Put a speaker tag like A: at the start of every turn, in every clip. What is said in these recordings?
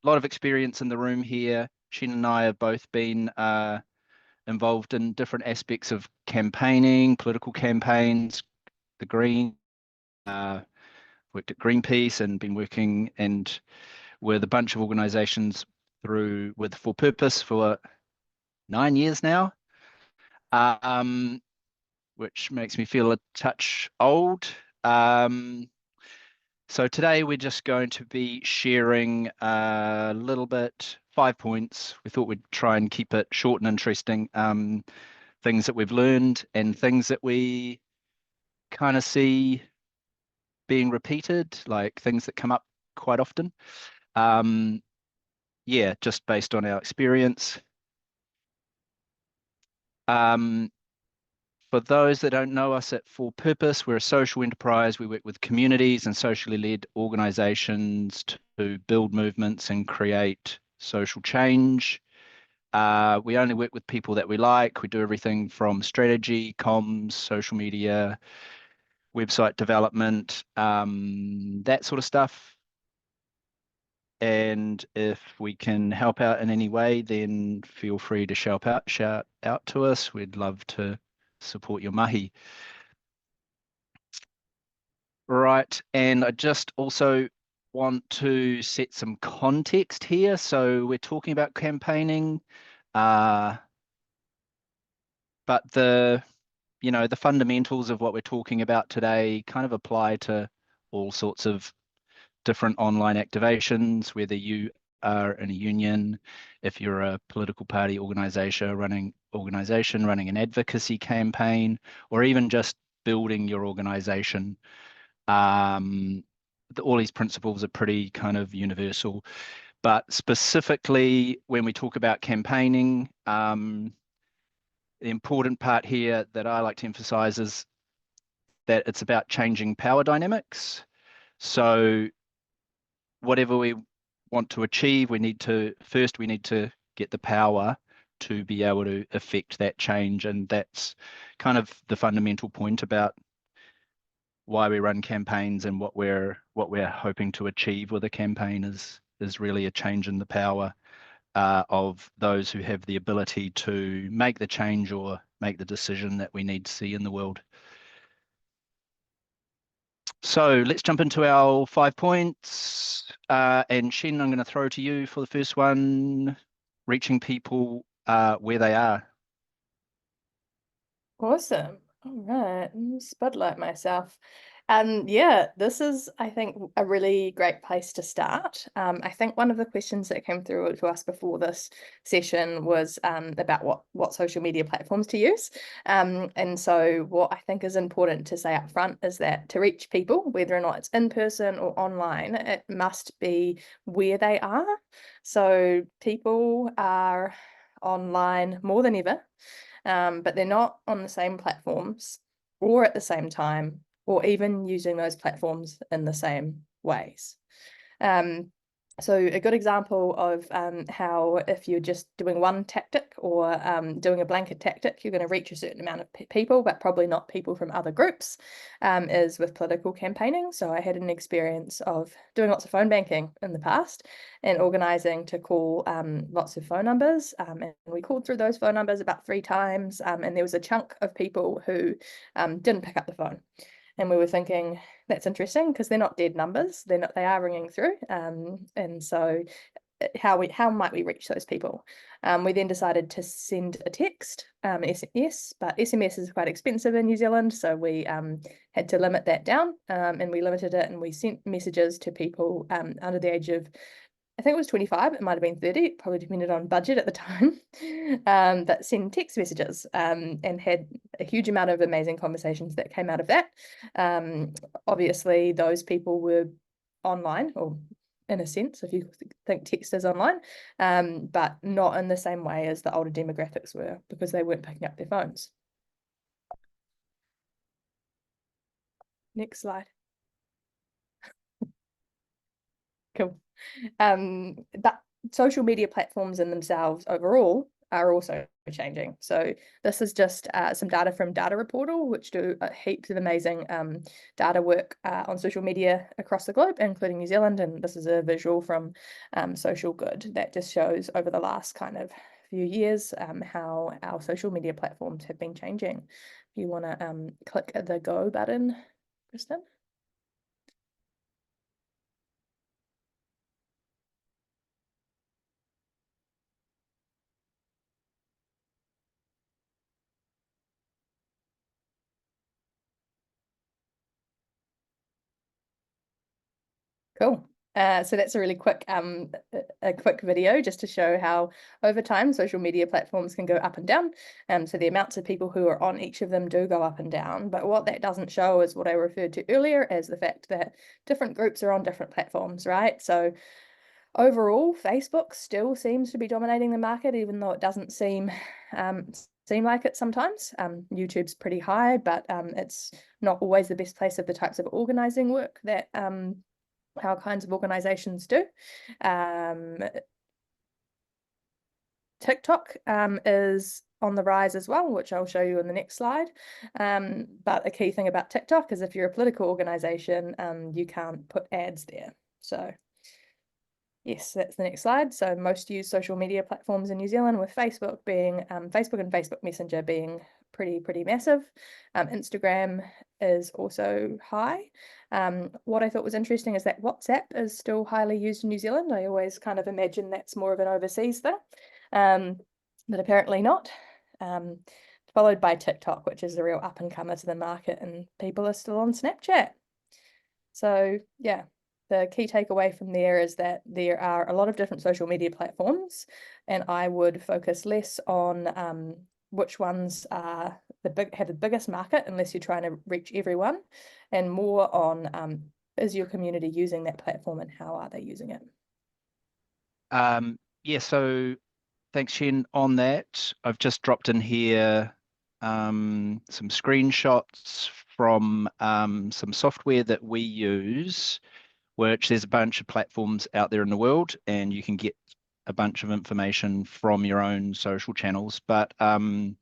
A: lot of experience in the room here. Chen and I have both been involved in different aspects of campaigning, political campaigns, the Green, worked at Greenpeace and been working and with a bunch of organisations with For Purpose for 9 years now, which makes me feel a touch old. So today we're just going to be sharing a little bit, 5 points. We thought we'd try and keep it short and interesting. Things that we've learned and things that we kind of see being repeated, like things that come up quite often. Yeah, just based on our experience. For those that don't know us at For Purpose, we're a social enterprise. We work with communities and socially led organizations to build movements and create social change. We only work with people that we like. We do everything from strategy, comms, social media, website development, that sort of stuff. And if we can help out in any way, then feel free to shout out to us. We'd love to support your mahi. Right, and I just also want to set some context here. So we're talking about campaigning, but the fundamentals of what we're talking about today kind of apply to all sorts of different online activations, whether you are in a union, if you're a political party organization running an advocacy campaign, or even just building your organization. All these principles are pretty kind of universal, but specifically when we talk about campaigning, the important part here that I like to emphasize is that it's about changing power dynamics. So whatever we want to achieve, we need to get the power to be able to affect that change. And that's kind of the fundamental point about why we run campaigns and what we're hoping to achieve with a campaign is really a change in the power of those who have the ability to make the change or make the decision that we need to see in the world. So let's jump into our 5 points. And Chen, I'm going to throw to you for the first one, reaching people where they are.
B: Awesome. All right, spotlight myself. Yeah, this is, I think, a really great place to start. I think one of the questions that came through to us before this session was about what social media platforms to use. And so what I think is important to say up front is that to reach people, whether or not it's in person or online, it must be where they are. So people are online more than ever. But they're not on the same platforms or at the same time, or even using those platforms in the same ways. So a good example of how if you're just doing one tactic or doing a blanket tactic, you're going to reach a certain amount of people, but probably not people from other groups, is with political campaigning. So I had an experience of doing lots of phone banking in the past and organising to call lots of phone numbers. And we called through those phone numbers about 3 times. And there was a chunk of people who didn't pick up the phone. And we were thinking, that's interesting because they're not dead numbers. They are ringing through. And so how might we reach those people? We then decided to send a text, SMS, but SMS is quite expensive in New Zealand. So we had to limit that down and we limited it and we sent messages to people under the age of, I think it was 25, it might have been 30, it probably depended on budget at the time, but send text messages and had a huge amount of amazing conversations that came out of that. Obviously, those people were online, or in a sense, if you think text is online, but not in the same way as the older demographics were because they weren't picking up their phones. Next slide. Cool. But social media platforms in themselves overall are also changing. So this is just some data from Data Reportal, which do heaps of amazing data work on social media across the globe, including New Zealand. And this is a visual from Social Good that just shows over the last kind of few years how our social media platforms have been changing. If you want to click the go button, Kristin. Cool. So that's a really quick video just to show how over time social media platforms can go up and down. So the amounts of people who are on each of them do go up and down. But what that doesn't show is what I referred to earlier as the fact that different groups are on different platforms, right? So overall, Facebook still seems to be dominating the market, even though it doesn't seem like it sometimes. YouTube's pretty high, but it's not always the best place of the types of organizing work that our kinds of organizations do. TikTok is on the rise as well, which I'll show you in the next slide. But a key thing about TikTok is if you're a political organization, you can't put ads there. So yes, that's the next slide. So most used social media platforms in New Zealand, with Facebook being Facebook and Facebook Messenger being pretty massive. Instagram is also high. What I thought was interesting is that WhatsApp is still highly used in New Zealand. I always kind of imagine that's more of an overseas thing, but apparently not. Followed by TikTok, which is the real up and comer to the market, and people are still on Snapchat. So yeah, the key takeaway from there is that there are a lot of different social media platforms, and I would focus less on which ones are have the biggest market, unless you're trying to reach everyone, and more on is your community using that platform and how are they using it?
A: Yeah, so thanks, Chen, on that. I've just dropped in here some screenshots from some software that we use, which there's a bunch of platforms out there in the world, and you can get a bunch of information from your own social channels. But we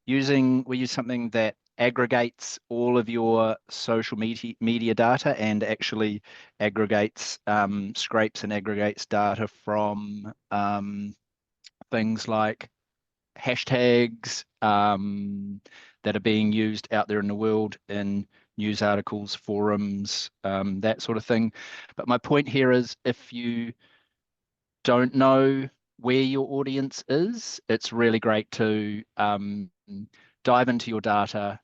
A: use something that aggregates all of your social media data and actually aggregates, scrapes and aggregates data from things like hashtags that are being used out there in the world in news articles, forums, that sort of thing. But my point here is, if you don't know where your audience is, it's really great to dive into your data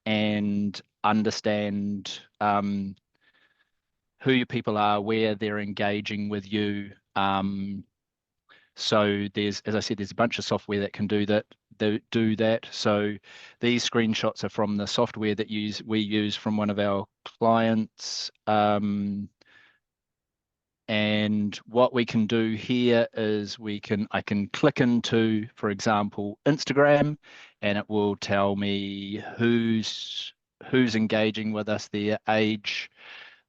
A: and understand who your people are, where they're engaging with you. So there's, as I said, there's a bunch of software that can do that. So these screenshots are from the software that we use from one of our clients. And what we can do here is I can click into, for example, Instagram, and it will tell me who's engaging with us, their age,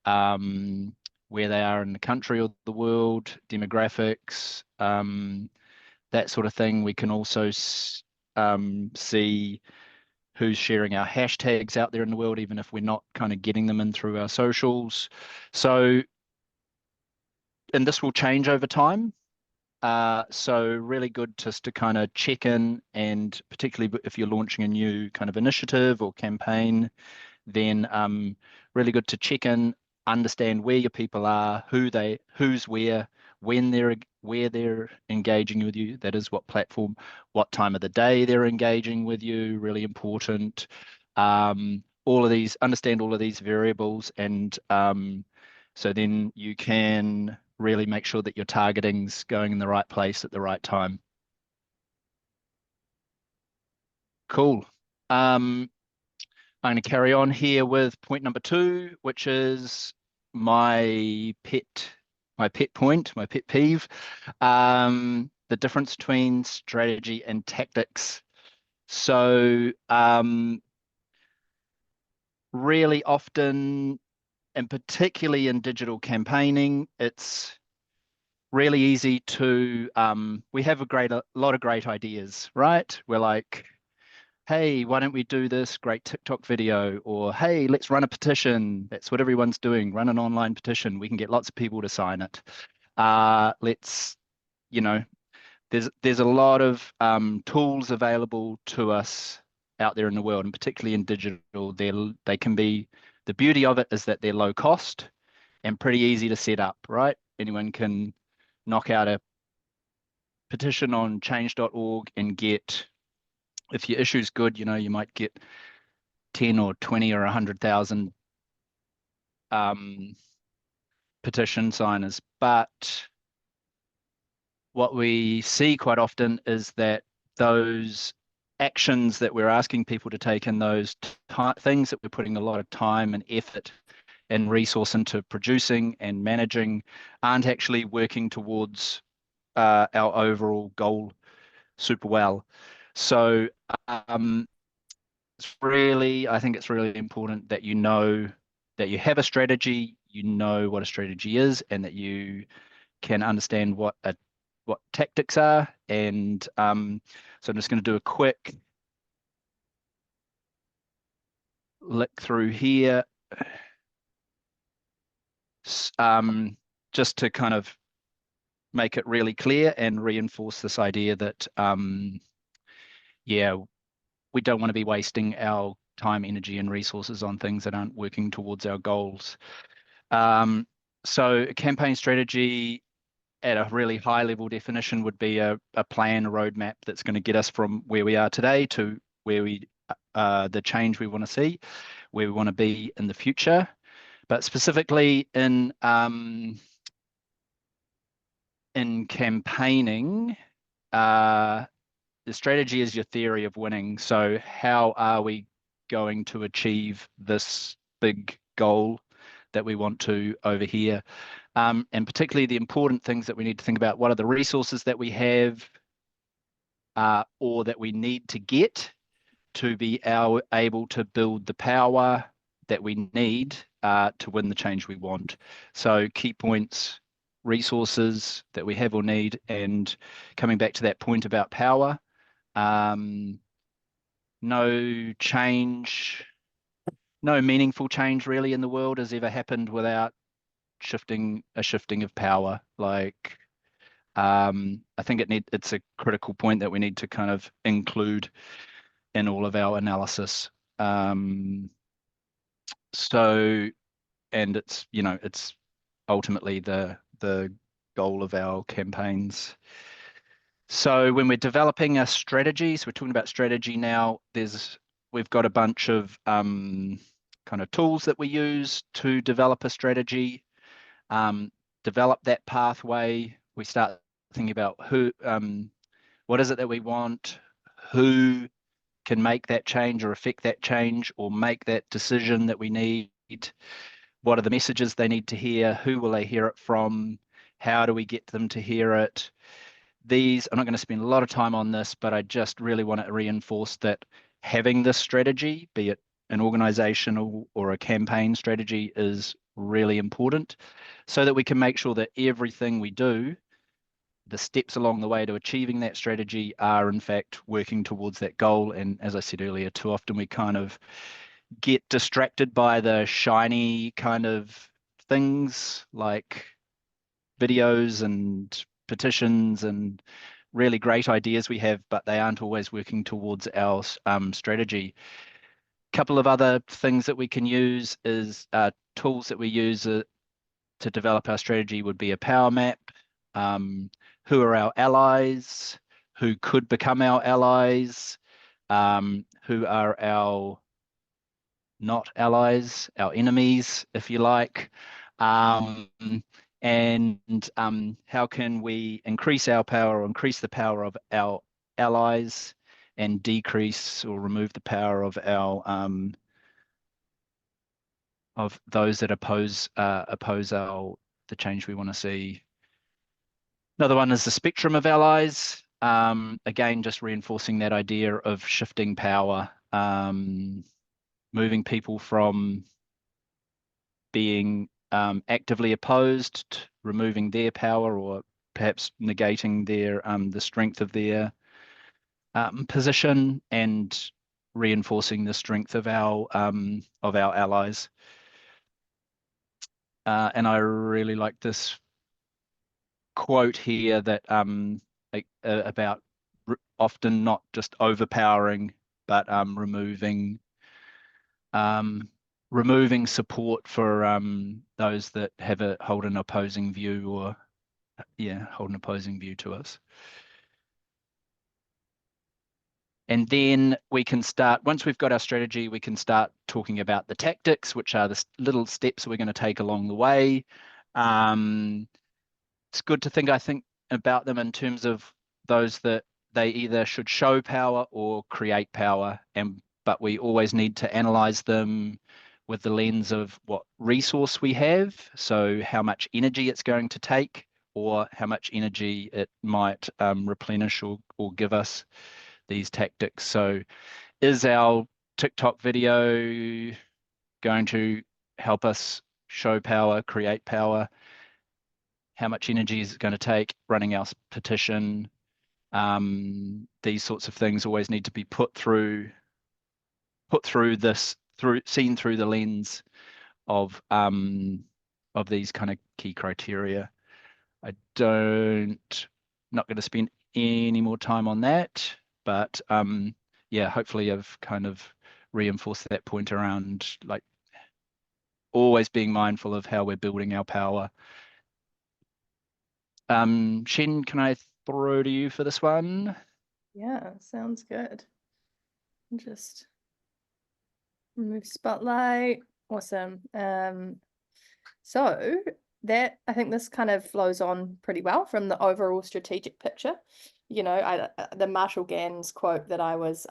A: where they are in the country or the world, demographics, that sort of thing. We can also see who's sharing our hashtags out there in the world, even if we're not kind of getting them in through our socials. So, and this will change over time. So really good just to kind of check in, and particularly if you're launching a new kind of initiative or campaign, then really good to check in, understand where your people are, who's where, where they're engaging with you. That is, what platform, what time of the day they're engaging with you. Really important. Understand all of these variables, and so then you can really make sure that your targeting's going in the right place at the right time. Cool. I'm going to carry on here with point number 2, which is my pet point, my pet peeve, the difference between strategy and tactics. So really often, and particularly in digital campaigning, it's really easy to, we have a lot of great ideas, right? We're like, hey, why don't we do this great TikTok video? Or, hey, let's run a petition. That's what everyone's doing. Run an online petition. We can get lots of people to sign it. Let's, you know, there's a lot of tools available to us out there in the world, and particularly in digital. They can be, the beauty of it is that they're low cost and pretty easy to set up, right? Anyone can knock out a petition on change.org and get, if your issue's good, you might get 10 or 20 or 100,000 petition signers. But what we see quite often is that those actions that we're asking people to take and those things that we're putting a lot of time and effort and resource into producing and managing aren't actually working towards our overall goal super well. So I think it's really important that that you have a strategy, you know what a strategy is, and that you can understand what tactics are. And so I'm just going to do a quick lick through here, just to kind of make it really clear and reinforce this idea that yeah, we don't want to be wasting our time, energy, and resources on things that aren't working towards our goals. So a campaign strategy at a really high level definition would be a plan, a roadmap that's going to get us from where we are today to where the change we want to see, where we want to be in the future. But specifically in campaigning, the strategy is your theory of winning. So how are we going to achieve this big goal that we want to over here? And particularly the important things that we need to think about: what are the resources that we have or that we need to get to be able to build the power that we need to win the change we want. So key points: resources that we have or need, and coming back to that point about power, no meaningful change really in the world has ever happened without a shifting of power. Like, I think it's a critical point that we need to kind of include in all of our analysis. So, and it's ultimately the goal of our campaigns. So when we're developing our strategies, we're talking about strategy now. We've got a bunch of kind of tools that we use to develop a strategy, develop that pathway. We start thinking about what is it that we want, who can make that change or affect that change or make that decision that we need. What are the messages they need to hear? Who will they hear it from? How do we get them to hear it? I'm not going to spend a lot of time on this, but I just really want to reinforce that having this strategy, be it an organizational or a campaign strategy, is really important so that we can make sure that everything we do, the steps along the way to achieving that strategy, are in fact working towards that goal. And as I said earlier, too often we kind of get distracted by the shiny kind of things like videos and petitions and really great ideas we have, but they aren't always working towards our strategy. A couple of other things that we can use is tools that we use to develop our strategy would be a power map. Who are our allies? Who could become our allies? Who are our not allies, our enemies, if you like? And how can we increase our power or increase the power of our allies and decrease or remove the power of those that oppose the change we want to see? Another one is the spectrum of allies. Again, just reinforcing that idea of shifting power, moving people from being actively opposed, removing their power or perhaps negating their the strength of their position and reinforcing the strength of our allies. And I really like this quote here that about often not just overpowering, but removing support for those that hold an opposing view, or hold an opposing view to us. And then we can start, once we've got our strategy, we can start talking about the tactics, which are the little steps we're going to take along the way. It's good to think, I think, about them in terms of those that they either should show power or create power, but we always need to analyze them with the lens of what resource we have, so how much energy it's going to take, or how much energy it might replenish or give us these tactics. So is our TikTok video going to help us show power, create power? How much energy is it going to take? Running our petition? These sorts of things always need to be seen through the lens of these kind of key criteria. Not going to spend any more time on that, but hopefully I've kind of reinforced that point around like always being mindful of how we're building our power. Chen, can I throw to you for this one?
B: Yeah, sounds good. Just remove spotlight. Awesome. So that, I think this kind of flows on pretty well from the overall strategic picture. You know, the Marshall Gans quote that I was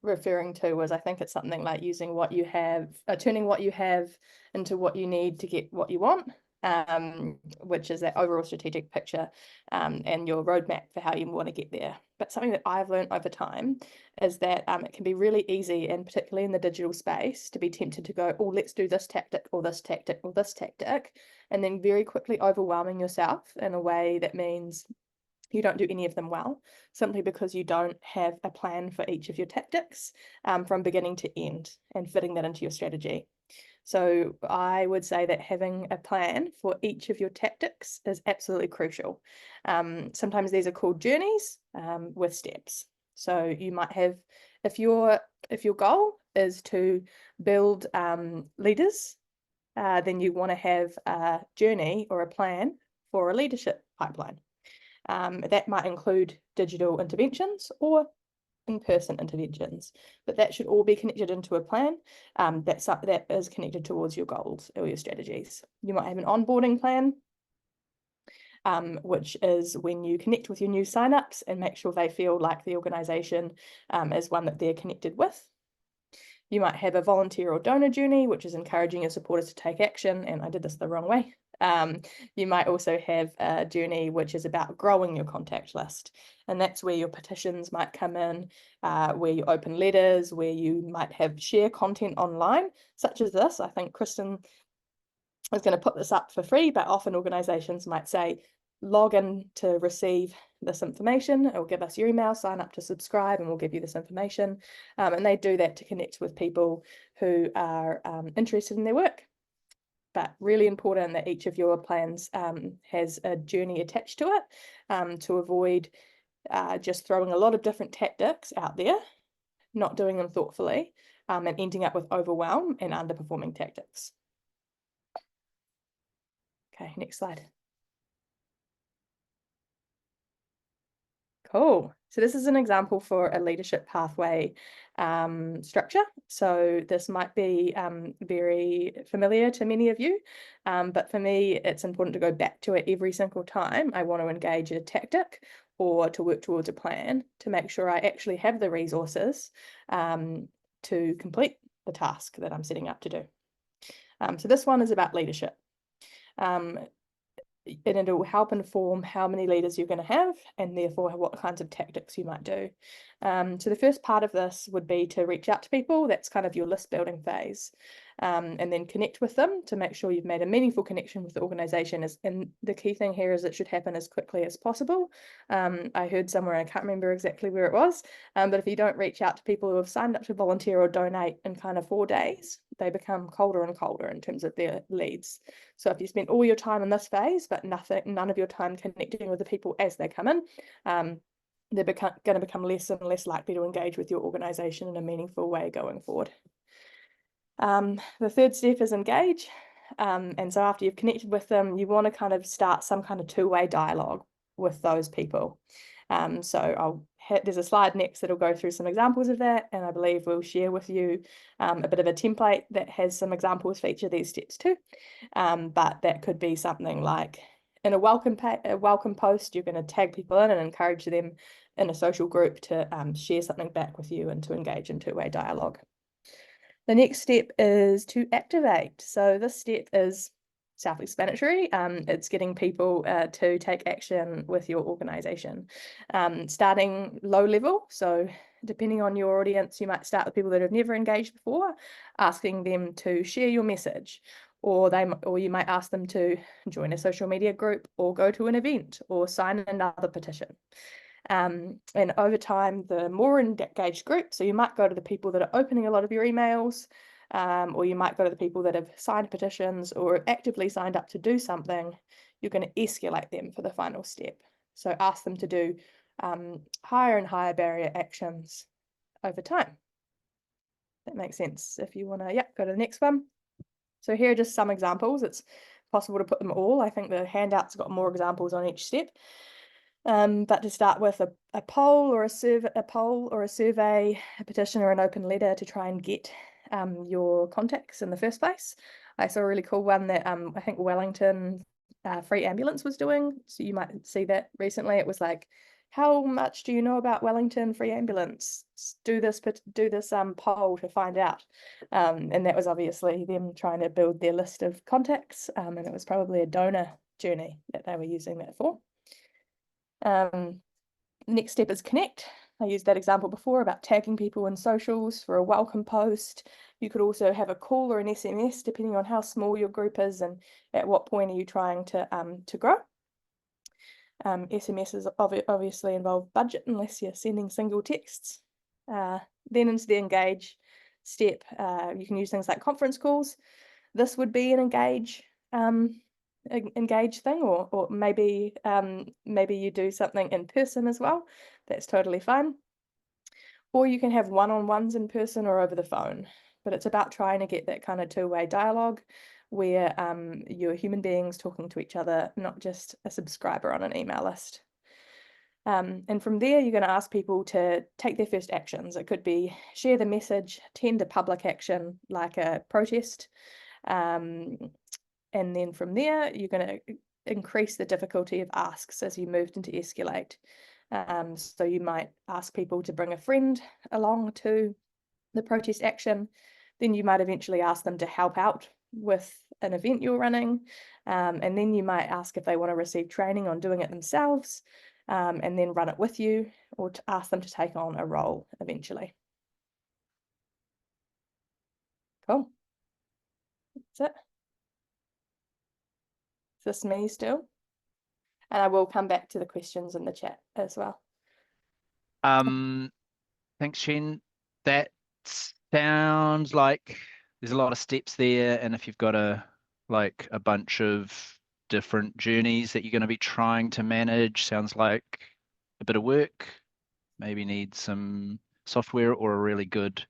B: referring to was, I think it's something like using what you have, turning what you have into what you need to get what you want, which is that overall strategic picture and your roadmap for how you want to get there. But something that I've learned over time is that it can be really easy, and particularly in the digital space, to be tempted to go, oh, let's do this tactic or this tactic or this tactic, and then very quickly overwhelming yourself in a way that means you don't do any of them well, simply because you don't have a plan for each of your tactics from beginning to end and fitting that into your strategy. So I would say that having a plan for each of your tactics is absolutely crucial. Sometimes these are called journeys with steps. So you might have, if your goal is to build leaders, then you want to have a journey or a plan for a leadership pipeline. That might include digital interventions or in-person interventions, but that should all be connected into a plan that is connected towards your goals or your strategies. You might have an onboarding plan, which is when you connect with your new signups and make sure they feel like the organisation is one that they're connected with. You might have a volunteer or donor journey, which is encouraging your supporters to take action, and I did this the wrong way. You might also have a journey which is about growing your contact list, and that's where your petitions might come in, where you open letters, where you might have share content online, such as this. I think Kristin is going to put this up for free, but often organisations might say, log in to receive this information, or give us your email, sign up to subscribe, and we'll give you this information. And they do that to connect with people who are interested in their work. But really important that each of your plans has a journey attached to it, to avoid just throwing a lot of different tactics out there, not doing them thoughtfully, and ending up with overwhelm and underperforming tactics. Okay, next slide. Cool. So this is an example for a leadership pathway structure. So this might be very familiar to many of you, but for me, it's important to go back to it every single time I want to engage a tactic or to work towards a plan, to make sure I actually have the resources to complete the task that I'm setting up to do. So this one is about leadership. And it will help inform how many leaders you're going to have, and therefore what kinds of tactics you might do. So the first part of this would be to reach out to people. That's kind of your list building phase. and then connect with them to make sure you've made a meaningful connection with the organisation. And the key thing here is it should happen as quickly as possible. I heard somewhere, I can't remember exactly where it was, but if you don't reach out to people who have signed up to volunteer or donate in kind of 4 days, they become colder and colder in terms of their leads. So if you spend all your time in this phase, but none of your time connecting with the people as they come in, they're going to become less and less likely to engage with your organisation in a meaningful way going forward. The third step is engage. And so after you've connected with them, you want to kind of start some kind of two-way dialogue with those people. So there's a slide next that'll go through some examples of that, and I believe we'll share with you a bit of a template that has some examples feature these steps too. But that could be something like in a welcome post, you're going to tag people in and encourage them in a social group to share something back with you and to engage in two-way dialogue. The next step is to activate. So this step is self-explanatory. It's getting people to take action with your organisation. Starting low level, so depending on your audience, you might start with people that have never engaged before, asking them to share your message, or you might ask them to join a social media group, or go to an event, or sign another petition. And over time, the more engaged group, so you might go to the people that are opening a lot of your emails, or you might go to the people that have signed petitions or actively signed up to do something, you're going to escalate them for the final step. So ask them to do higher and higher barrier actions over time. That makes sense. If you want to, go to the next one. So here are just some examples. It's possible to put them all. I think the handout's got more examples on each step. But to start with, a poll or a survey, a petition or an open letter to try and get your contacts in the first place. I saw a really cool one that I think Wellington Free Ambulance was doing. So you might see that recently. It was like, how much do you know about Wellington Free Ambulance? Do this poll to find out. And that was obviously them trying to build their list of contacts. And it was probably a donor journey that they were using that for. Next step is connect. I used that example before about tagging people in socials for a welcome post. You could also have a call or an SMS depending on how small your group is and at what point are you trying to grow. SMSs obviously involve budget unless you're sending single texts. Then into the engage step, you can use things like conference calls. This would be an engage thing, or maybe you do something in person as well. That's totally fine. Or you can have one-on-ones in person or over the phone, but it's about trying to get that kind of two-way dialogue where you're human beings talking to each other, not just a subscriber on an email list. And from there, you're going to ask people to take their first actions. It could be share the message, attend a public action like a protest. And then from there, you're going to increase the difficulty of asks as you moved into escalate. So you might ask people to bring a friend along to the protest action. Then you might eventually ask them to help out with an event you're running. And then you might ask if they want to receive training on doing it themselves, and then run it with you, or to ask them to take on a role eventually. Cool. That's it. Is this me still? And I will come back to the questions in the chat as well.
A: Thanks, Chen. That sounds like there's a lot of steps there, and if you've got a bunch of different journeys that you're going to be trying to manage, sounds like a bit of work. Maybe need some software or a really good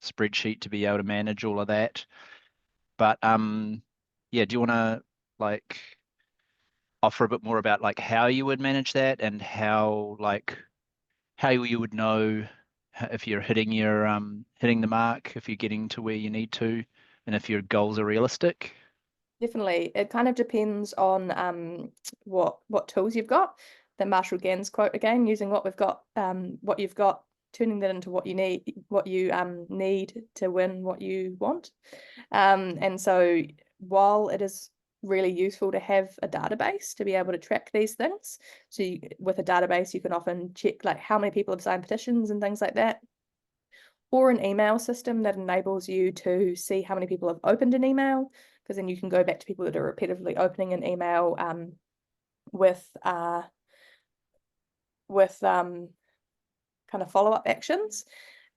A: spreadsheet to be able to manage all of that. But yeah, do you want to offer a bit more about how you would manage that and how you would know if you're hitting the mark, if you're getting to where you need to, and if your goals are realistic?
B: Definitely. It kind of depends on what tools you've got. The Marshall Gans quote again, using what we've got, what you've got, turning that into what you need to win what you want. And so while it is really useful to have a database to be able to track these things, so with a database you can often check how many people have signed petitions and things like that, or an email system that enables you to see how many people have opened an email, because then you can go back to people that are repetitively opening an email with kind of follow-up actions.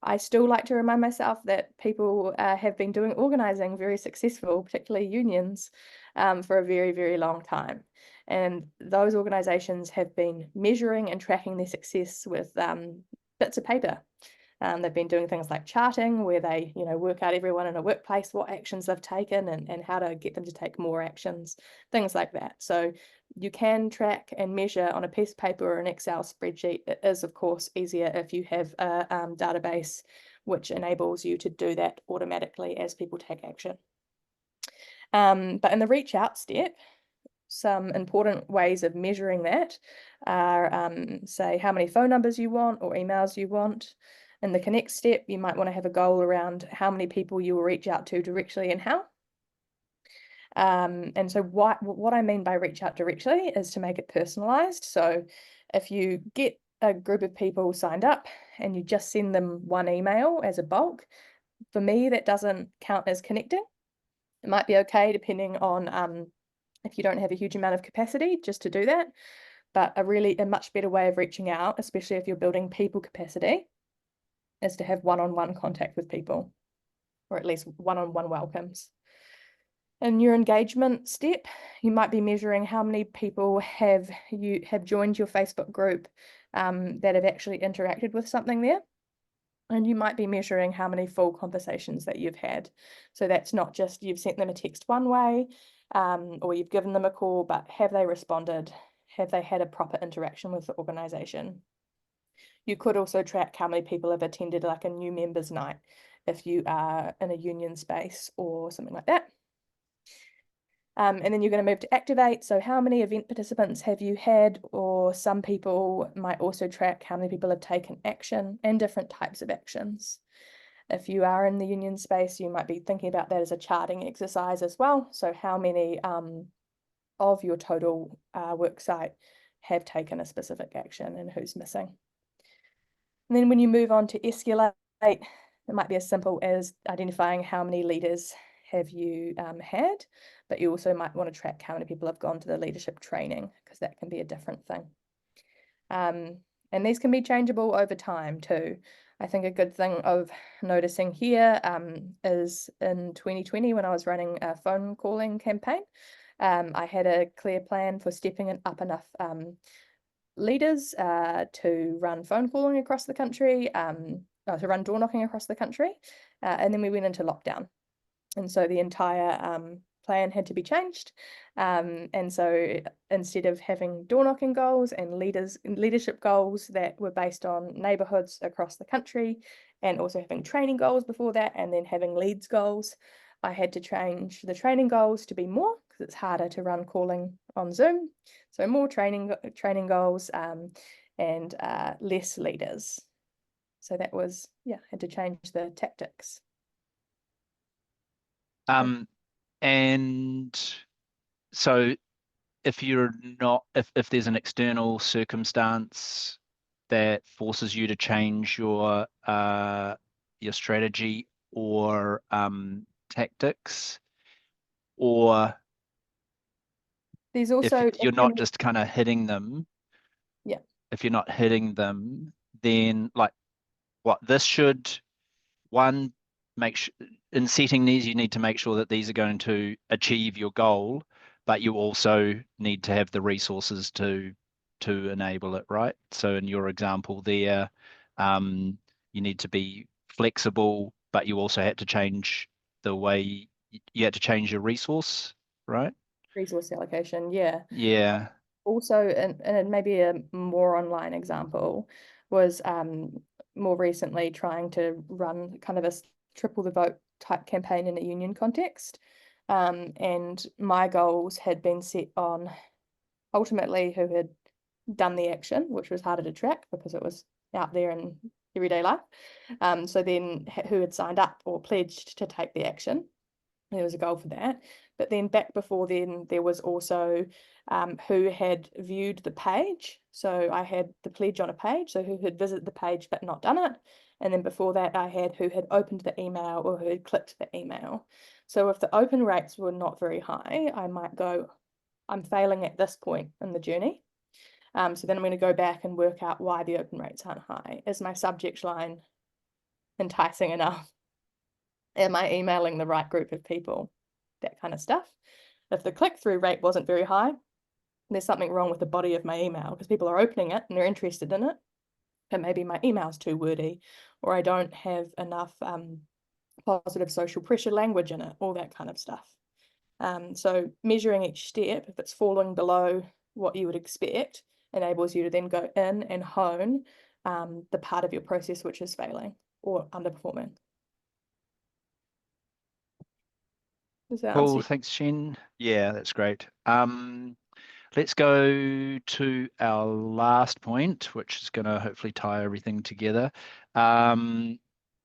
B: I still like to remind myself that people have been doing organising very successful, particularly unions, for a very, very long time. And those organisations have been measuring and tracking their success with bits of paper. They've been doing things like charting, where they, work out everyone in a workplace, what actions they've taken and how to get them to take more actions, things like that. So you can track and measure on a piece of paper or an Excel spreadsheet. It is, of course, easier if you have a database which enables you to do that automatically as people take action. But in the reach out step, some important ways of measuring that are, say, how many phone numbers you want or emails you want. In the connect step, you might want to have a goal around how many people you will reach out to directly and how. And so what I mean by reach out directly is to make it personalized. So if you get a group of people signed up and you just send them one email as a bulk, for me, that doesn't count as connecting. It might be okay depending on if you don't have a huge amount of capacity just to do that, but a much better way of reaching out, especially if you're building people capacity, is to have one-on-one contact with people, or at least one-on-one welcomes. In your engagement step, you might be measuring how many people have joined your Facebook group that have actually interacted with something there. And you might be measuring how many full conversations that you've had. So that's not just you've sent them a text one way, or you've given them a call, but have they responded? Have they had a proper interaction with the organisation? You could also track how many people have attended like a new members night if you are in a union space or something like that. And then you're going to move to activate. So how many event participants have you had? Or some people might also track how many people have taken action and different types of actions. If you are in the union space, you might be thinking about that as a charting exercise as well. So how many of your total work site have taken a specific action and who's missing? And then when you move on to escalate, it might be as simple as identifying how many leaders have you had, but you also might want to track how many people have gone to the leadership training, because that can be a different thing. And these can be changeable over time too. I think a good thing of noticing here is in 2020, when I was running a phone calling campaign, I had a clear plan for stepping up enough leaders to run phone calling across the country, to run door knocking across the country, and then we went into lockdown. And so the entire plan had to be changed. And so instead of having door knocking goals and leadership goals that were based on neighbourhoods across the country, and also having training goals before that, and then having leads goals, I had to change the training goals to be more, because it's harder to run calling on Zoom. So more training goals and less leaders. So that was, had to change the tactics.
A: And so if you're not, if there's an external circumstance that forces you to change your strategy or tactics, or
B: there's also
A: if you're not just kind of hitting them, if you're not hitting them, then like this should, one, make sure in setting these, you need to make sure that these are going to achieve your goal, but you also need to have the resources to enable it, right? So in your example there, you need to be flexible, but you also had to change the way you had to change your resource, right?
B: Resource allocation, yeah.
A: Yeah.
B: Also, and maybe a more online example was more recently trying to run kind of a triple the vote type campaign in a union context. And my goals had been set on ultimately who had done the action, which was harder to track because it was out there in everyday life. So then who had signed up or pledged to take the action. There was a goal for that. But then back before then, there was also who had viewed the page. So I had the pledge on a page, so who had visited the page but not done it. And then before that, I had who had opened the email or who had clicked the email. So if the open rates were not very high, I might go, I'm failing at this point in the journey. So then I'm going to go back and work out why the open rates aren't high. Is my subject line enticing enough? Am I emailing the right group of people? That kind of stuff. If the click-through rate wasn't very high, there's something wrong with the body of my email because people are opening it and they're interested in it. And maybe my email's too wordy, or I don't have enough positive social pressure language in it, all that kind of stuff. So measuring each step, if it's falling below what you would expect, enables you to then go in and hone the part of your process which is failing or underperforming. Does that
A: Cool,
B: answer?
A: thanks, Chen. Yeah, that's great. Let's go to our last point, which is going to hopefully tie everything together, and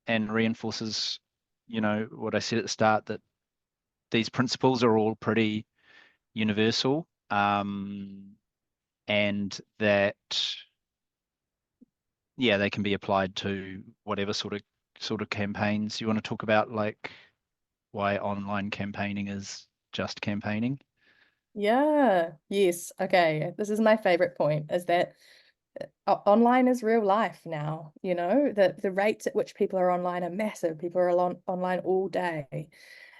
A: reinforces, what I said at the start, that these principles are all pretty universal, and that, yeah, they can be applied to whatever sort of campaigns. You want to talk about, like, why online campaigning is just campaigning?
B: Yeah, yes. Okay. This is my favorite point, is that online is real life now. The rates at which people are online are massive. People are online all day.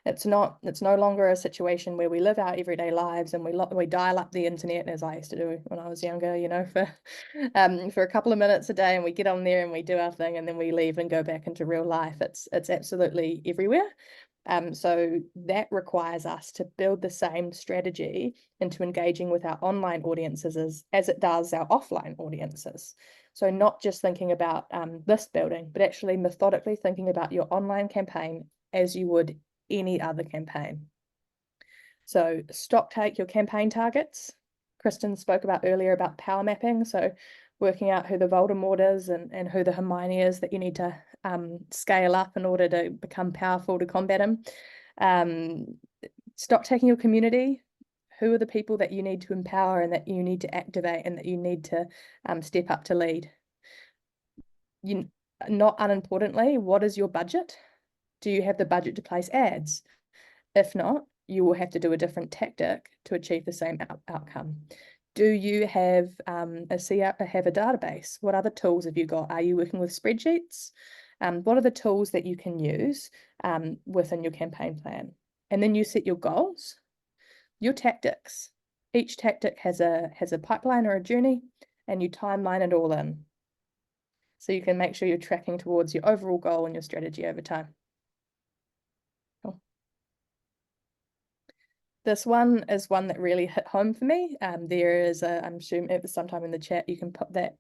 B: It's no longer a situation where we live our everyday lives and we dial up the internet, as I used to do when I was younger, for a couple of minutes a day, and we get on there and we do our thing and then we leave and go back into real life. It's absolutely everywhere. So that requires us to build the same strategy into engaging with our online audiences as it does our offline audiences. So not just thinking about list building, but actually methodically thinking about your online campaign as you would any other campaign. So stock take your campaign targets. Kristin spoke about earlier about power mapping. So working out who the Voldemort is and who the Hermione is that you need to scale up in order to become powerful to combat him. Stock taking your community. Who are the people that you need to empower and that you need to activate and that you need to step up to lead? Not unimportantly, what is your budget? Do you have the budget to place ads? If not, you will have to do a different tactic to achieve the same outcome. Do you have a database? What other tools have you got? Are you working with spreadsheets? What are the tools that you can use within your campaign plan? And then you set your goals, your tactics. Each tactic has a pipeline or a journey, and you timeline it all in. So you can make sure you're tracking towards your overall goal and your strategy over time. Cool. This one is one that really hit home for me. There is I'm assuming it was sometime in the chat, you can put that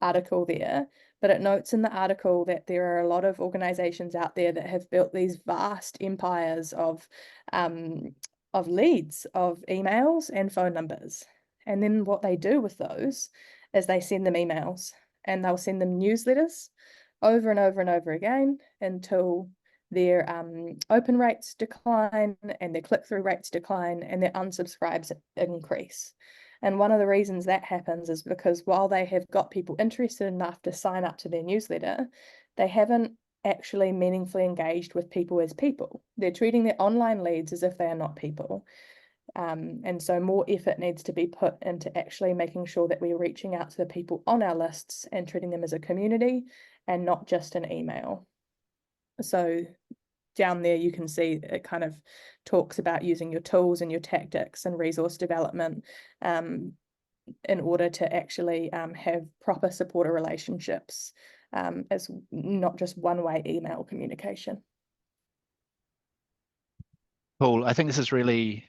B: article there, but it notes in the article that there are a lot of organizations out there that have built these vast empires of leads, of emails and phone numbers. And then what they do with those is they send them emails and they'll send them newsletters over and over and over again until their open rates decline and their click-through rates decline and their unsubscribes increase. And one of the reasons that happens is because while they have got people interested enough to sign up to their newsletter, they haven't actually meaningfully engaged with people as people. They're treating their online leads as if they are not people. And so more effort needs to be put into actually making sure that we're reaching out to the people on our lists and treating them as a community and not just an email. So down there, you can see it kind of talks about using your tools and your tactics and resource development in order to actually have proper supporter relationships as not just one-way email communication.
A: Cool. I think this is really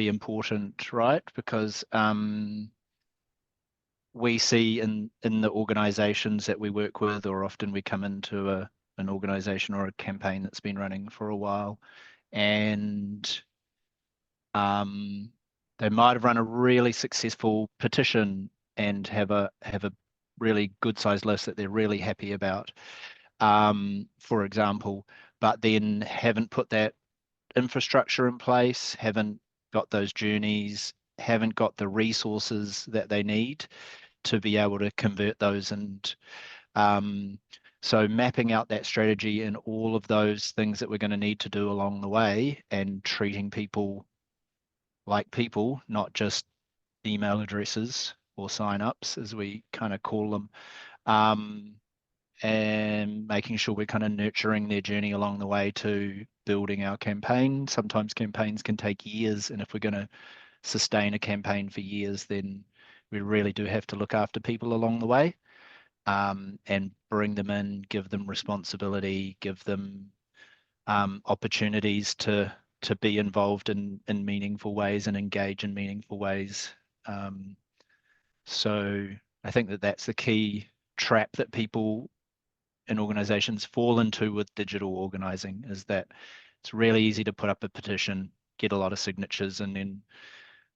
A: important, right? Because we see in the organizations that we work with, or often we come into an organization or a campaign that's been running for a while, and they might have run a really successful petition and have a really good sized list that they're really happy about, for example, but then haven't put that infrastructure in place, haven't got those journeys, haven't got the resources that they need to be able to convert those and So mapping out that strategy and all of those things that we're going to need to do along the way, and treating people like people, not just email addresses or sign-ups, as we kind of call them, and making sure we're kind of nurturing their journey along the way to building our campaign. Sometimes campaigns can take years, and if we're going to sustain a campaign for years, then we really do have to look after people along the way, and bring them in, give them responsibility, give them opportunities to be involved in meaningful ways and engage in meaningful ways. So I think that that's the key trap that people in organizations fall into with digital organizing, is that it's really easy to put up a petition, get a lot of signatures, and then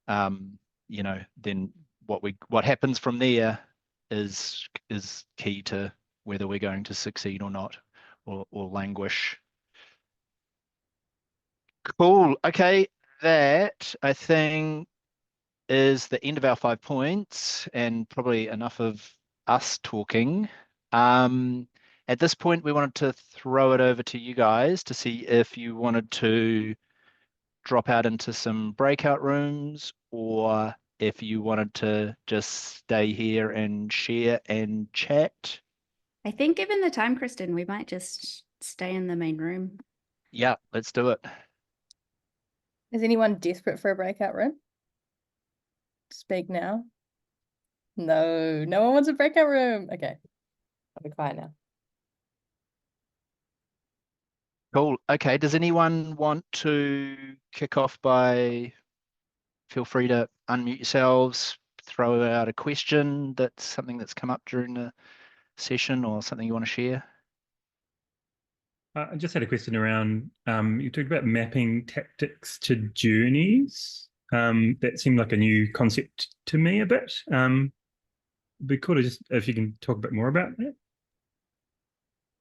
A: then what happens from there is key to whether we're going to succeed or not, or languish. Cool. Okay, that I think is the end of our 5 points, and probably enough of us talking. At this point, we wanted to throw it over to you guys to see if you wanted to drop out into some breakout rooms, or if you wanted to just stay here and share and chat.
C: I think given the time, Kristin, we might just stay in the main room.
A: Yeah, let's do it.
B: Is anyone desperate for a breakout room? Speak now. No, no one wants a breakout room. Okay, I'll be quiet now.
A: Cool. Okay, does anyone want to kick off by, feel free to unmute yourselves, throw out a question that's something that's come up during the session or something you want to share?
D: I just had a question around, you talked about mapping tactics to journeys. That seemed like a new concept to me a bit. Be cool to just, if you can talk a bit more about that.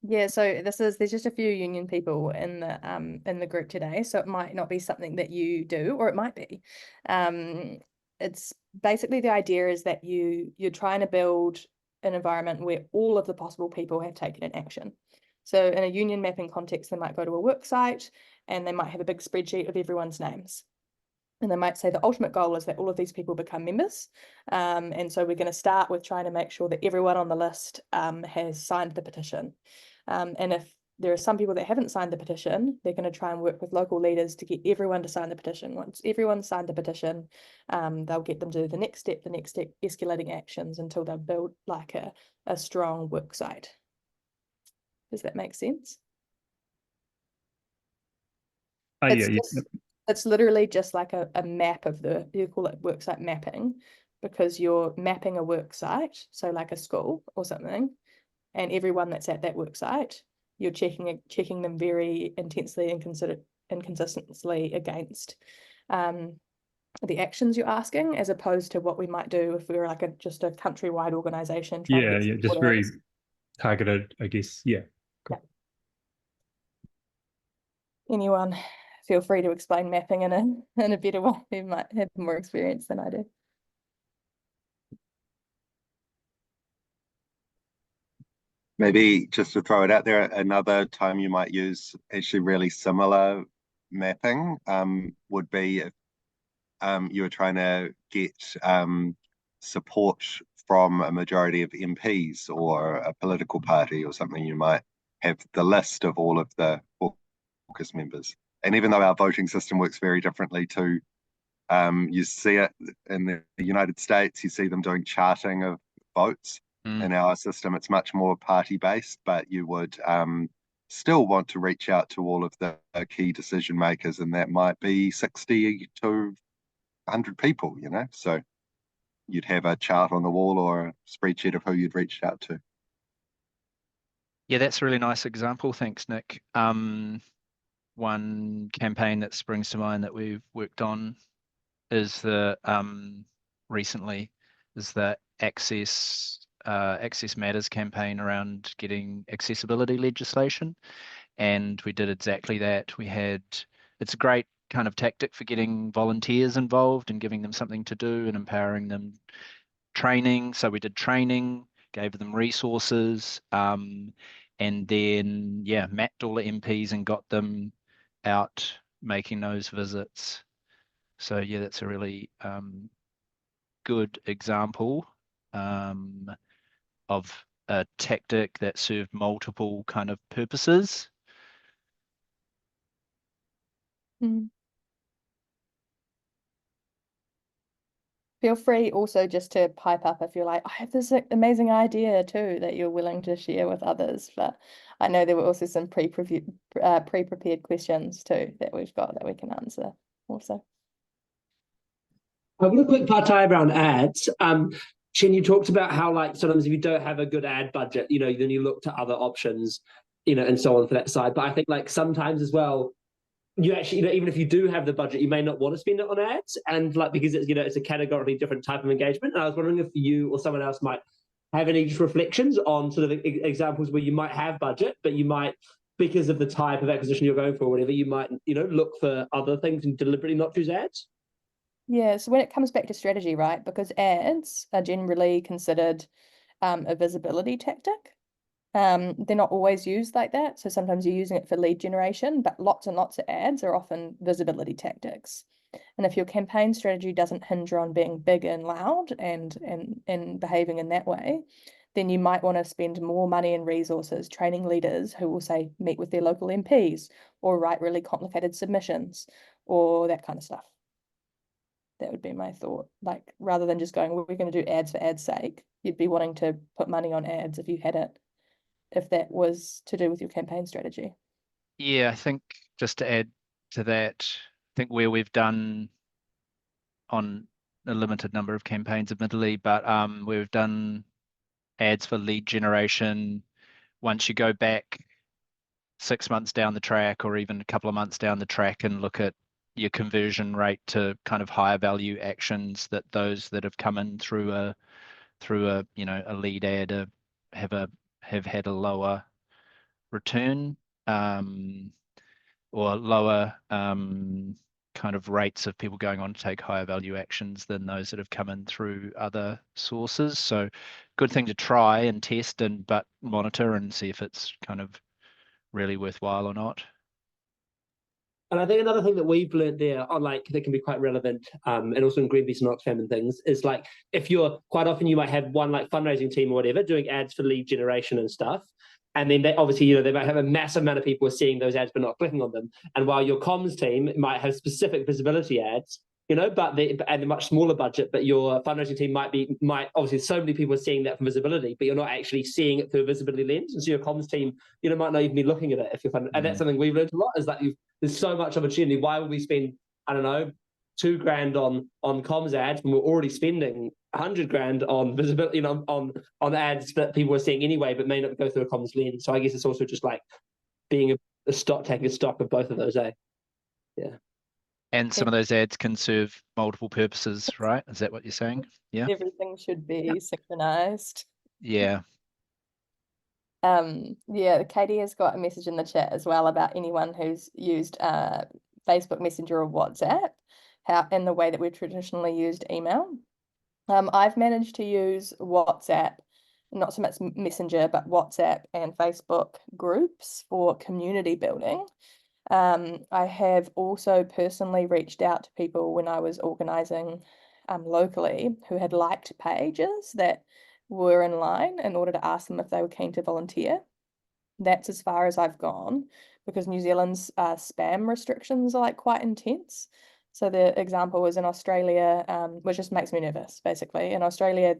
B: Yeah, so there's just a few union people in the group today, so it might not be something that you do, or it might be. It's basically, the idea is that you're trying to build an environment where all of the possible people have taken an action. So in a union mapping context, they might go to a work site and they might have a big spreadsheet of everyone's names. And they might say the ultimate goal is that all of these people become members. And so we're going to start with trying to make sure that everyone on the list has signed the petition. And if there are some people that haven't signed the petition, they're going to try and work with local leaders to get everyone to sign the petition. Once everyone's signed the petition, they'll get them to do the next step, escalating actions until they'll build like a strong work site. Does that make sense? It's literally just like a map of you call it worksite mapping, because you're mapping a work site, so like a school or something, and everyone that's at that work site, you're checking them very intensely and consistently against the actions you're asking, as opposed to what we might do if we were like just a countrywide organization.
D: Yeah, just very targeted, I guess. Yeah. Cool.
B: Yeah. Anyone feel free to explain mapping in a better way, who might have more experience than I do.
E: Maybe just to throw it out there, another time you might use actually really similar mapping would be if you were trying to get support from a majority of MPs or a political party or something. You might have the list of all of the caucus members. And even though our voting system works very differently to, you see it in the United States, you see them doing charting of votes. In our system, it's much more party-based, but you would still want to reach out to all of the key decision makers, and that might be 60 to 100 people, So you'd have a chart on the wall or a spreadsheet of who you'd reached out to.
A: Yeah, that's a really nice example. Thanks, Nick. One campaign that springs to mind that we've worked on is recently the Access Matters campaign around getting accessibility legislation, and we did exactly that. It's a great kind of tactic for getting volunteers involved and giving them something to do and empowering them. Training, so we did training, gave them resources, and then, yeah, mapped all the MPs and got them out making those visits. So yeah, that's a really good example of a tactic that served multiple kind of purposes.
B: Feel free also just to pipe up if you're like, I have this amazing idea too that you're willing to share with others. But I know there were also some pre-prepared questions too that we've got that we can answer also.
F: I've got a quick part-time around ads. Chen, you talked about how like sometimes if you don't have a good ad budget, you know, then you look to other options, you know, and so on for that side. But I think like sometimes as well, you actually, you know, even if you do have the budget, you may not want to spend it on ads, and like because it's, you know, it's a categorically different type of engagement. And I was wondering if you or someone else might have any reflections on sort of examples where you might have budget, but you might, because of the type of acquisition you're going for, or whatever, you might, you know, look for other things and deliberately not choose ads.
B: Yeah, so when it comes back to strategy, right, because ads are generally considered a visibility tactic. They're not always used like that. So sometimes you're using it for lead generation, but lots and lots of ads are often visibility tactics. And if your campaign strategy doesn't hinge on being big and loud and behaving in that way, then you might want to spend more money and resources training leaders who will say meet with their local MPs or write really complicated submissions or that kind of stuff. That would be my thought. Like rather than just going, well, we're going to do ads for ads' sake, you'd be wanting to put money on ads if you had it, if that was to do with your campaign strategy.
A: Yeah, I think just to add to that, I think where we've done on a limited number of campaigns, admittedly, but we've done ads for lead generation. Once you go back 6 months down the track or even a couple of months down the track and look at your conversion rate to kind of higher value actions, that those that have come in through a you know a lead ad have had a lower return or lower kind of rates of people going on to take higher value actions than those that have come in through other sources. So good thing to try and test but monitor and see if it's kind of really worthwhile or not.
F: And I think another thing that we've learned there on like that can be quite relevant, and also in Greenpeace and Oxfam and things, is like if you're quite often you might have one like fundraising team or whatever doing ads for lead generation and stuff. And then they obviously, you know, they might have a massive amount of people seeing those ads but not clicking on them. And while your comms team might have specific visibility ads, you know, but and a much smaller budget, but your fundraising team might obviously so many people are seeing that from visibility, but you're not actually seeing it through a visibility lens. And so your comms team, you know, might not even be looking at it if you're and that's something we've learned a lot is that there's so much opportunity. Why would we spend, I don't know, $2,000 on comms ads when we're already spending $100,000 on visibility, you know, on ads that people are seeing anyway, but may not go through a comms lens. So I guess it's also just like being taking a stock of both of those, eh? Yeah.
A: And some of those ads can serve multiple purposes, right? Is that what you're saying? Yeah.
B: Everything should be synchronized.
A: Yeah.
B: Yeah, Katie has got a message in the chat as well about anyone who's used Facebook Messenger or WhatsApp, how in the way that we've traditionally used email. I've managed to use WhatsApp, not so much Messenger, but WhatsApp and Facebook groups for community building. I have also personally reached out to people when I was organising locally who had liked pages that were in line in order to ask them if they were keen to volunteer. That's as far as I've gone because New Zealand's spam restrictions are like quite intense. So the example was in Australia, which just makes me nervous, basically. In Australia,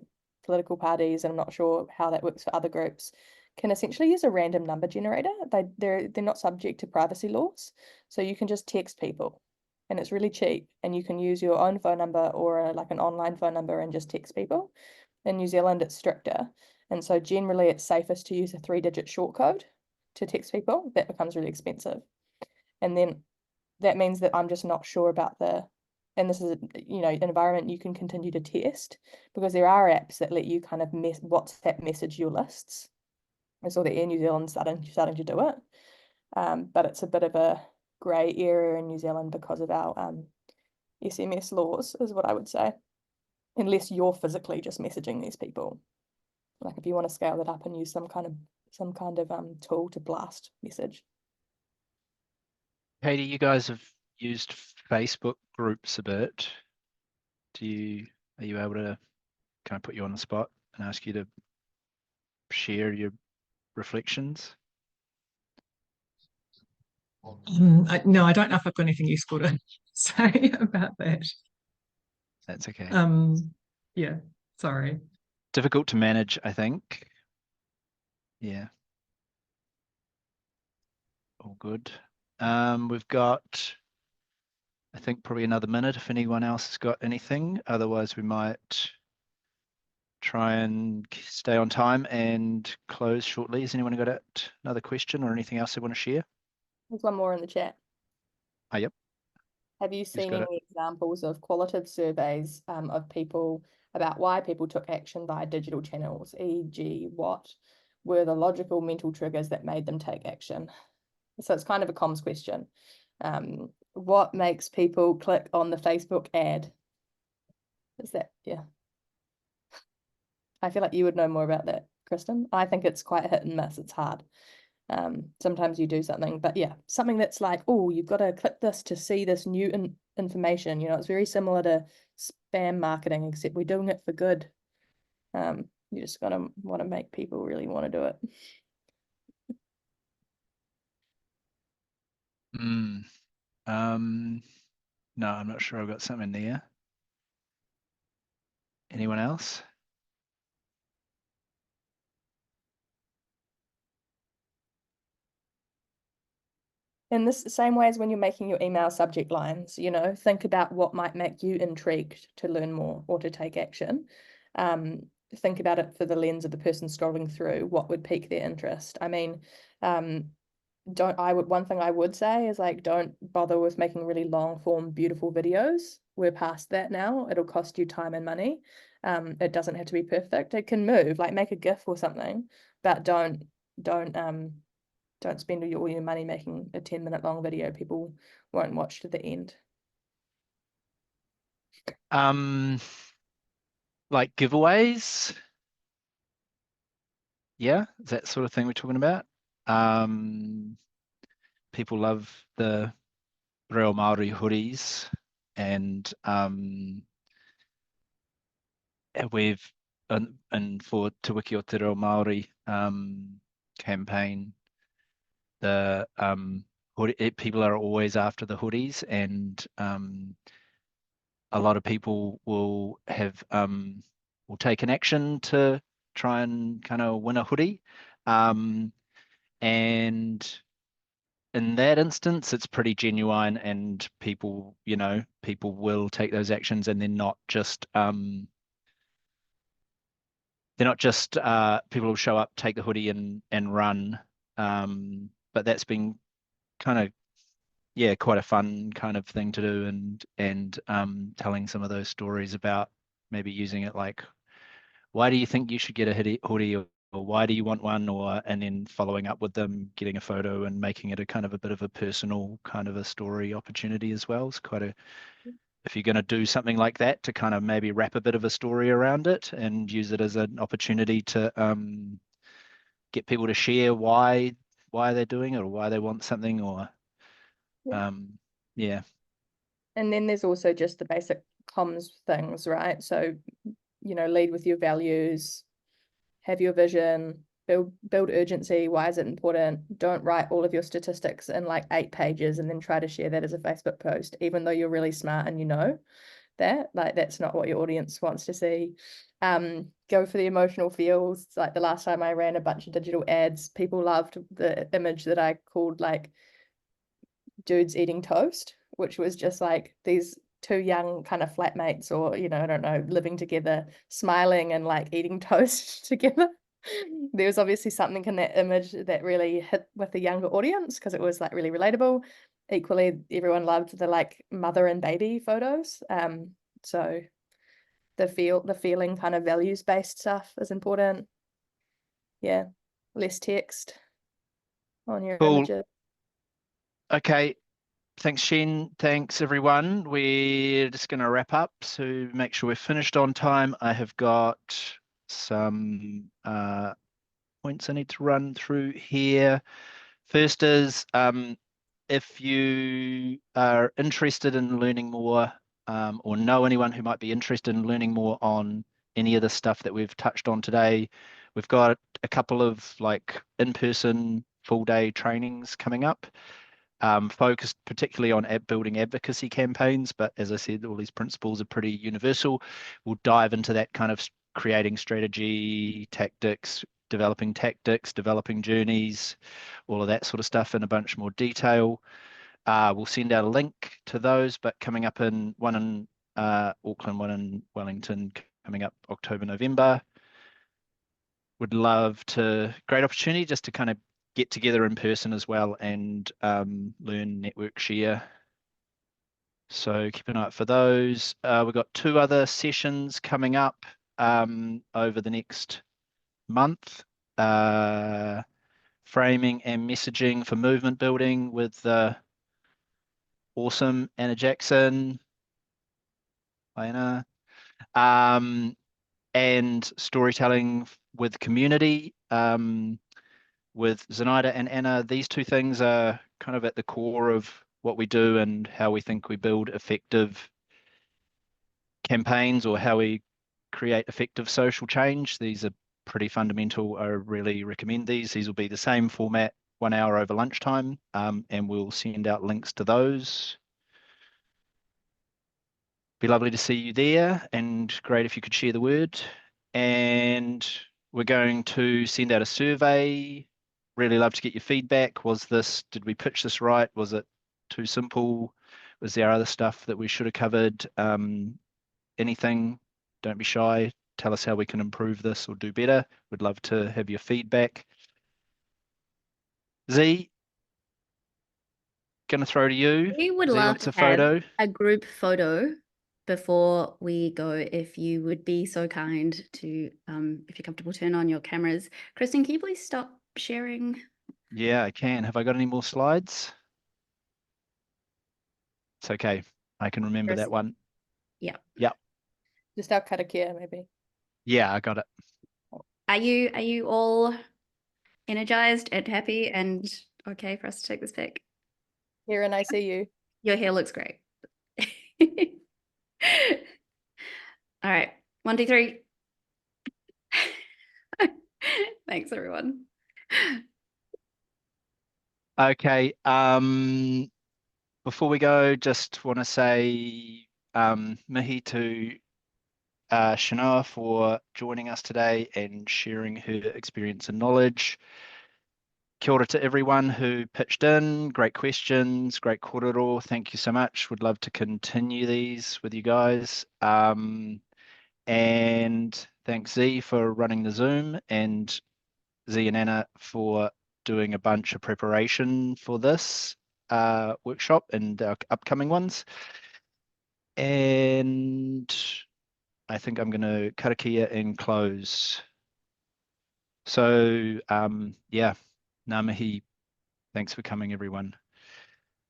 B: political parties, and I'm not sure how that works for other groups, can essentially use a random number generator. They're not subject to privacy laws. So you can just text people and it's really cheap. And you can use your own phone number or like an online phone number and just text people. In New Zealand, it's stricter. And so generally it's safest to use a 3-digit short code to text people. That becomes really expensive. And then that means that I'm just not sure about and this is, you know, an environment you can continue to test because there are apps that let you kind of WhatsApp message your lists. I saw that Air New Zealand's starting to do it. But it's a bit of a grey area in New Zealand because of our SMS laws, is what I would say. Unless you're physically just messaging these people. Like if you want to scale it up and use some kind of tool to blast message.
A: Katie, you guys have used Facebook groups a bit. Are you able to kind of put you on the spot and ask you to share your reflections?
G: No, I don't know if I've got anything useful to say about that.
A: That's okay.
G: Yeah, sorry.
A: Difficult to manage, I think. Yeah. All good. We've got, I think, probably another minute if anyone else has got anything. Otherwise, we might try and stay on time and close shortly. Has anyone got another question or anything else they want to share?
B: There's one more in the chat.
A: Oh, yep.
B: Have you seen
A: got
B: any examples of qualitative surveys of people about why people took action via digital channels, e.g. what were the logical mental triggers that made them take action? So it's kind of a comms question. What makes people click on the Facebook ad? Is that, yeah. I feel like you would know more about that, Kristin. I think it's quite hit and miss. It's hard. Sometimes you do something, but yeah, something that's like, oh, you've got to click this to see this new information. You know, it's very similar to spam marketing, except we're doing it for good. You just gotta want to make people really want to do it.
A: No, I'm not sure I've got something there. Anyone else?
B: In this same way as when you're making your email subject lines, you know, think about what might make you intrigued to learn more or to take action. Think about it for the lens of the person scrolling through, what would pique their interest. I mean, one thing I would say is like, don't bother with making really long form, beautiful videos. We're past that now. It'll cost you time and money. It doesn't have to be perfect. It can move, like make a GIF or something, but don't spend all your money making a 10-minute long video. People won't watch to the end.
A: Like giveaways? Yeah, that sort of thing we're talking about. People love the Reo Māori hoodies, and we've and for Te Wiki o Te Reo Māori campaign, the people are always after the hoodies, and a lot of people will have will take an action to try and kind of win a hoodie, and in that instance it's pretty genuine, and people, you know, people will take those actions, and they're not just people will show up, take the hoodie and run, but that's been kind of, yeah, quite a fun kind of thing to do, and telling some of those stories about maybe using it, like, why do you think you should get a hoodie, or why do you want one, and then following up with them, getting a photo and making it a kind of a bit of a personal kind of a story opportunity as well. It's quite a, if you're going to do something like that, to kind of maybe wrap a bit of a story around it and use it as an opportunity to get people to share why they're doing it, or why they want something, or yeah.
B: And then there's also just the basic comms things, right? So, you know, lead with your values, have your vision, build urgency. Why is it important? Don't write all of your statistics in like 8 pages and then try to share that as a Facebook post, even though you're really smart and you know that, like, that's not what your audience wants to see. Go for the emotional feels. Like the last time I ran a bunch of digital ads, people loved the image that I called like dudes eating toast, which was just like these 2 young kind of flatmates, or, you know, I don't know, living together, smiling and like eating toast together. There was obviously something in that image that really hit with the younger audience because it was like really relatable. Equally, everyone loved the like mother and baby photos. So the feeling kind of values-based stuff is important. Yeah, less text on your
A: Cool.
B: images.
A: Okay. Thanks, Shen. Thanks, everyone. We're just going to wrap up. So make sure we're finished on time. I have got some points I need to run through here. First is if you are interested in learning more or know anyone who might be interested in learning more on any of the stuff that we've touched on today, we've got a couple of like in-person full-day trainings coming up, focused particularly on building advocacy campaigns. But as I said, all these principles are pretty universal. We'll dive into that kind of creating strategy, tactics, developing journeys, all of that sort of stuff in a bunch more detail. We'll send out a link to those, but coming up in one in Auckland, one in Wellington, coming up October, November. Would love to, great opportunity just to kind of get together in person as well and learn, network, share. So keep an eye out for those. We've got 2 other sessions coming up over the next month. Framing and messaging for movement building with awesome Anna Jackson. Hi, Anna. And storytelling with community with Zenaida and Anna. These 2 things are kind of at the core of what we do and how we think we build effective campaigns or how we create effective social change. These are pretty fundamental. I really recommend these. These will be the same format, 1 hour over lunchtime, and we'll send out links to those. Be lovely to see you there, and great if you could share the word. And we're going to send out a survey. Really love to get your feedback. Did we pitch this right? Was it too simple? Was there other stuff that we should have covered? Anything, don't be shy. Tell us how we can improve this or do better. We'd love to have your feedback. Z, gonna throw to you.
C: We would
A: Z
C: love
A: wants
C: to
A: a photo.
C: have a group photo before we go, if you would be so kind to, if you're comfortable, turn on your cameras. Kristin, can you please stop sharing?
A: Yeah, I can. Have I got any more slides? It's okay. I can remember that one.
C: Yeah.
A: Yep.
B: Just our karakia, maybe.
A: Yeah, I got it.
C: Are you all energized and happy and okay for us to take this pic?
B: Here and I see you.
C: Your hair looks great. All right, 1, 2, 3. Thanks, everyone.
A: Okay. Before we go, just want to say mihi to Chennoah for joining us today and sharing her experience and knowledge. Kia ora to everyone who pitched in. Great questions, great kōrero. Thank you so much. Would love to continue these with you guys. And thanks Z for running the Zoom, and Z and Anna for doing a bunch of preparation for this workshop and our upcoming ones. And I think I'm going to karakia and close. So yeah, ngā mihi. Thanks for coming, everyone.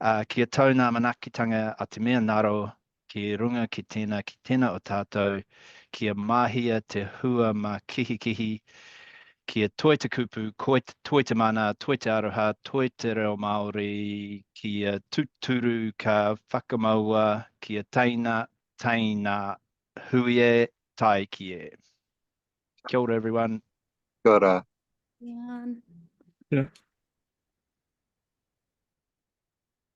A: Kia tau ngā manakitanga a te mea ngaro, ki runga ki tēnā o tātou, kia mahia te hua ma kihi, kia toi te kupu, toi te mana, toi te aroha, toi te reo Māori, kia tuturu ka whakamaua, kia taina, huie, tai kie. Kia ora, everyone.
E: Kia ora.
C: Yeah.
D: Yeah.